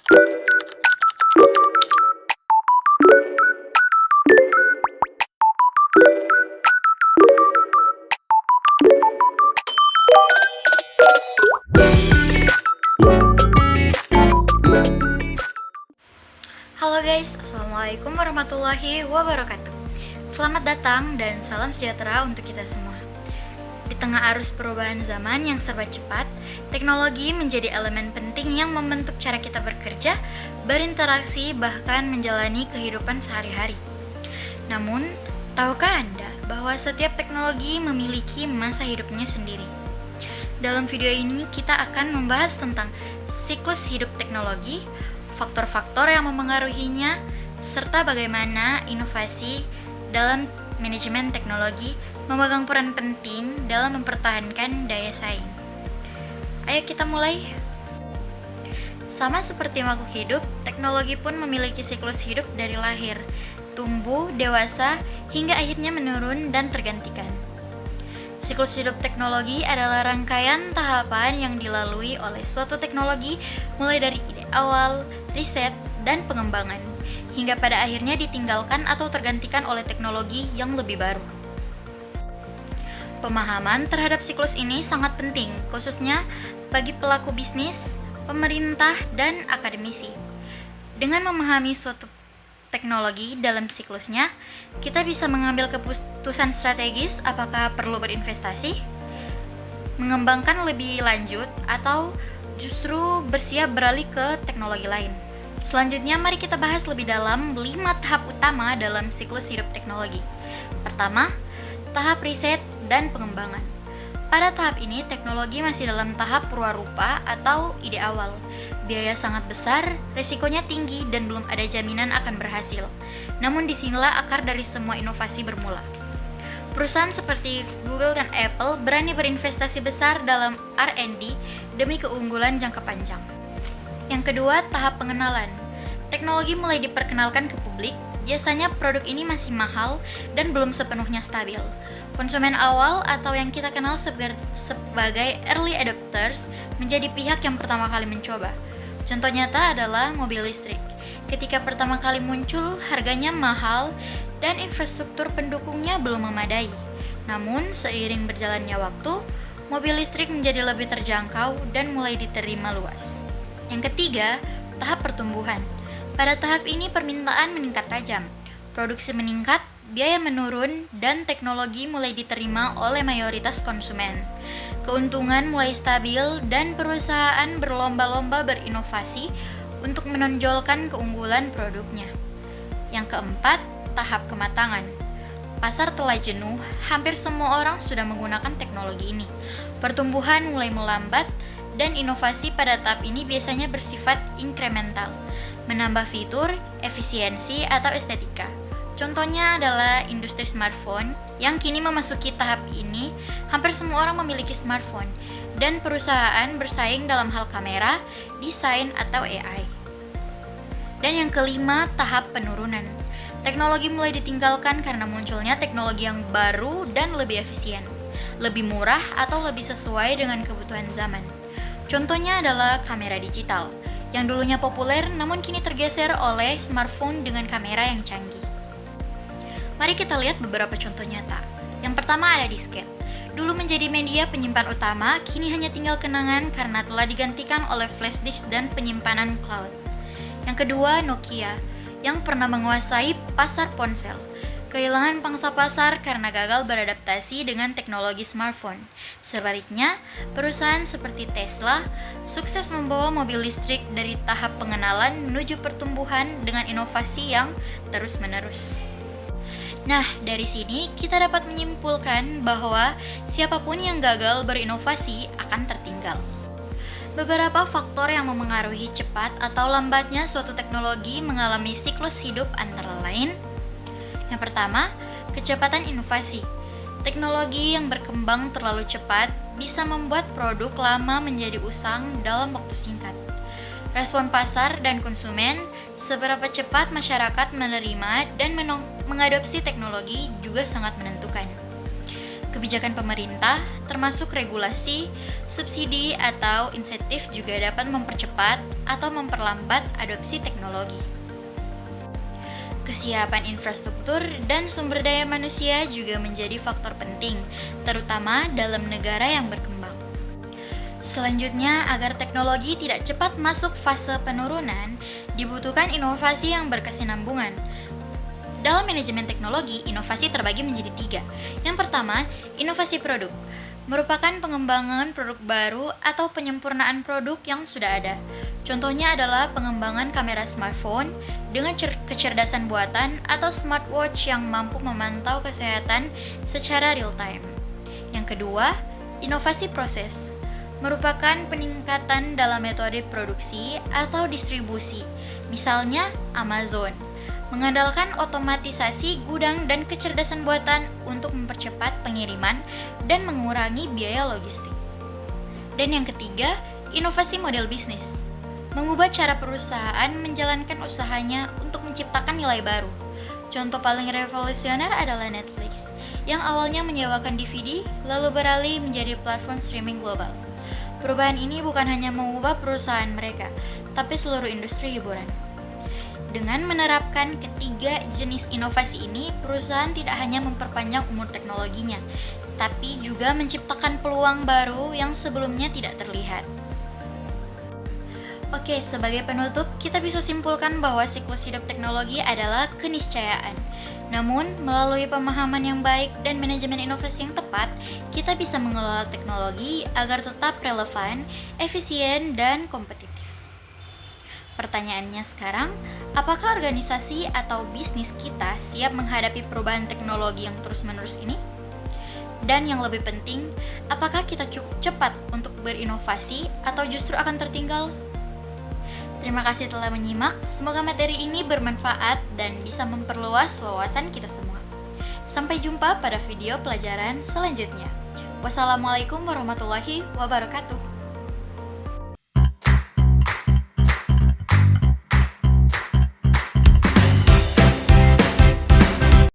Halo guys, Assalamualaikum warahmatullahi wabarakatuh. Selamat datang dan salam sejahtera untuk kita semua. Di tengah arus perubahan zaman yang serba cepat, teknologi menjadi elemen penting yang membentuk cara kita bekerja, berinteraksi, bahkan menjalani kehidupan sehari-hari. Namun, tahukah Anda bahwa setiap teknologi memiliki masa hidupnya sendiri? Dalam video ini, kita akan membahas tentang siklus hidup teknologi, faktor-faktor yang memengaruhinya, serta bagaimana inovasi dalam manajemen teknologi memegang peran penting dalam mempertahankan daya saing. Ayo kita mulai. Sama seperti makhluk hidup, teknologi pun memiliki siklus hidup dari lahir, tumbuh, dewasa, hingga akhirnya menurun dan tergantikan. Siklus hidup teknologi adalah rangkaian tahapan yang dilalui oleh suatu teknologi mulai dari ide awal, riset, dan pengembangan, hingga pada akhirnya ditinggalkan atau tergantikan oleh teknologi yang lebih baru. Pemahaman terhadap siklus ini sangat penting, khususnya bagi pelaku bisnis, pemerintah, dan akademisi. Dengan memahami suatu teknologi dalam siklusnya, kita bisa mengambil keputusan strategis apakah perlu berinvestasi, mengembangkan lebih lanjut, atau justru bersiap beralih ke teknologi lain. Selanjutnya, mari kita bahas lebih dalam 5 tahap utama dalam siklus hidup teknologi. Pertama, tahap riset dan pengembangan. Pada tahap ini, teknologi masih dalam tahap purwarupa atau ide awal. Biaya sangat besar, risikonya tinggi, dan belum ada jaminan akan berhasil. Namun disinilah akar dari semua inovasi bermula. Perusahaan seperti Google dan Apple berani berinvestasi besar dalam R&D demi keunggulan jangka panjang. Yang kedua, tahap pengenalan. Teknologi mulai diperkenalkan ke publik, biasanya produk ini masih mahal dan belum sepenuhnya stabil. Konsumen awal atau yang kita kenal sebagai early adopters menjadi pihak yang pertama kali mencoba. Contoh nyata adalah mobil listrik. Ketika pertama kali muncul, harganya mahal dan infrastruktur pendukungnya belum memadai. Namun, seiring berjalannya waktu, mobil listrik menjadi lebih terjangkau dan mulai diterima luas. Yang ketiga, tahap pertumbuhan. Pada tahap ini permintaan meningkat tajam, produksi meningkat, biaya menurun, dan teknologi mulai diterima oleh mayoritas konsumen. Keuntungan mulai stabil dan perusahaan berlomba-lomba berinovasi untuk menonjolkan keunggulan produknya. Yang keempat, tahap kematangan. Pasar telah jenuh, hampir semua orang sudah menggunakan teknologi ini. Pertumbuhan mulai melambat, dan inovasi pada tahap ini biasanya bersifat inkremental, menambah fitur, efisiensi, atau estetika. Contohnya adalah industri smartphone yang kini memasuki tahap ini. Hampir semua orang memiliki smartphone, dan perusahaan bersaing dalam hal kamera, desain, atau AI. Dan yang kelima, tahap penurunan. Teknologi mulai ditinggalkan karena munculnya teknologi yang baru dan lebih efisien, lebih murah, atau lebih sesuai dengan kebutuhan zaman. Contohnya adalah kamera digital, yang dulunya populer namun kini tergeser oleh smartphone dengan kamera yang canggih. Mari kita lihat beberapa contoh nyata. Yang pertama ada disket. Dulu menjadi media penyimpan utama, kini hanya tinggal kenangan karena telah digantikan oleh flash disk dan penyimpanan cloud. Yang kedua, Nokia, yang pernah menguasai pasar ponsel. Kehilangan pangsa pasar karena gagal beradaptasi dengan teknologi smartphone. Sebaliknya, perusahaan seperti Tesla sukses membawa mobil listrik dari tahap pengenalan menuju pertumbuhan dengan inovasi yang terus-menerus. Nah, dari sini kita dapat menyimpulkan bahwa siapapun yang gagal berinovasi akan tertinggal. Beberapa faktor yang memengaruhi cepat atau lambatnya suatu teknologi mengalami siklus hidup antara lain: yang pertama, kecepatan inovasi. Teknologi yang berkembang terlalu cepat bisa membuat produk lama menjadi usang dalam waktu singkat. Respon pasar dan konsumen, seberapa cepat masyarakat menerima dan mengadopsi teknologi juga sangat menentukan. Kebijakan pemerintah, termasuk regulasi, subsidi, atau insentif juga dapat mempercepat atau memperlambat adopsi teknologi. Kesiapan infrastruktur dan sumber daya manusia juga menjadi faktor penting, terutama dalam negara yang berkembang. Selanjutnya, agar teknologi tidak cepat masuk fase penurunan, dibutuhkan inovasi yang berkesinambungan. Dalam manajemen teknologi, inovasi terbagi menjadi 3. Yang pertama, inovasi produk, merupakan pengembangan produk baru atau penyempurnaan produk yang sudah ada. Contohnya adalah pengembangan kamera smartphone dengan kecerdasan buatan atau smartwatch yang mampu memantau kesehatan secara real time. Yang kedua, inovasi proses, merupakan peningkatan dalam metode produksi atau distribusi. Misalnya Amazon mengandalkan otomatisasi gudang dan kecerdasan buatan untuk mempercepat pengiriman dan mengurangi biaya logistik. Dan yang ketiga, inovasi model bisnis, mengubah cara perusahaan menjalankan usahanya untuk menciptakan nilai baru. Contoh paling revolusioner adalah Netflix, yang awalnya menyewakan DVD, lalu beralih menjadi platform streaming global. Perubahan ini bukan hanya mengubah perusahaan mereka, tapi seluruh industri hiburan. Dengan menerapkan ketiga jenis inovasi ini, perusahaan tidak hanya memperpanjang umur teknologinya, tapi juga menciptakan peluang baru yang sebelumnya tidak terlihat. Oke, sebagai penutup, kita bisa simpulkan bahwa siklus hidup teknologi adalah keniscayaan. Namun, melalui pemahaman yang baik dan manajemen inovasi yang tepat, kita bisa mengelola teknologi agar tetap relevan, efisien, dan kompetitif. Pertanyaannya sekarang, apakah organisasi atau bisnis kita siap menghadapi perubahan teknologi yang terus-menerus ini? Dan yang lebih penting, apakah kita cukup cepat untuk berinovasi atau justru akan tertinggal? Terima kasih telah menyimak, semoga materi ini bermanfaat dan bisa memperluas wawasan kita semua. Sampai jumpa pada video pelajaran selanjutnya. Wassalamualaikum warahmatullahi wabarakatuh.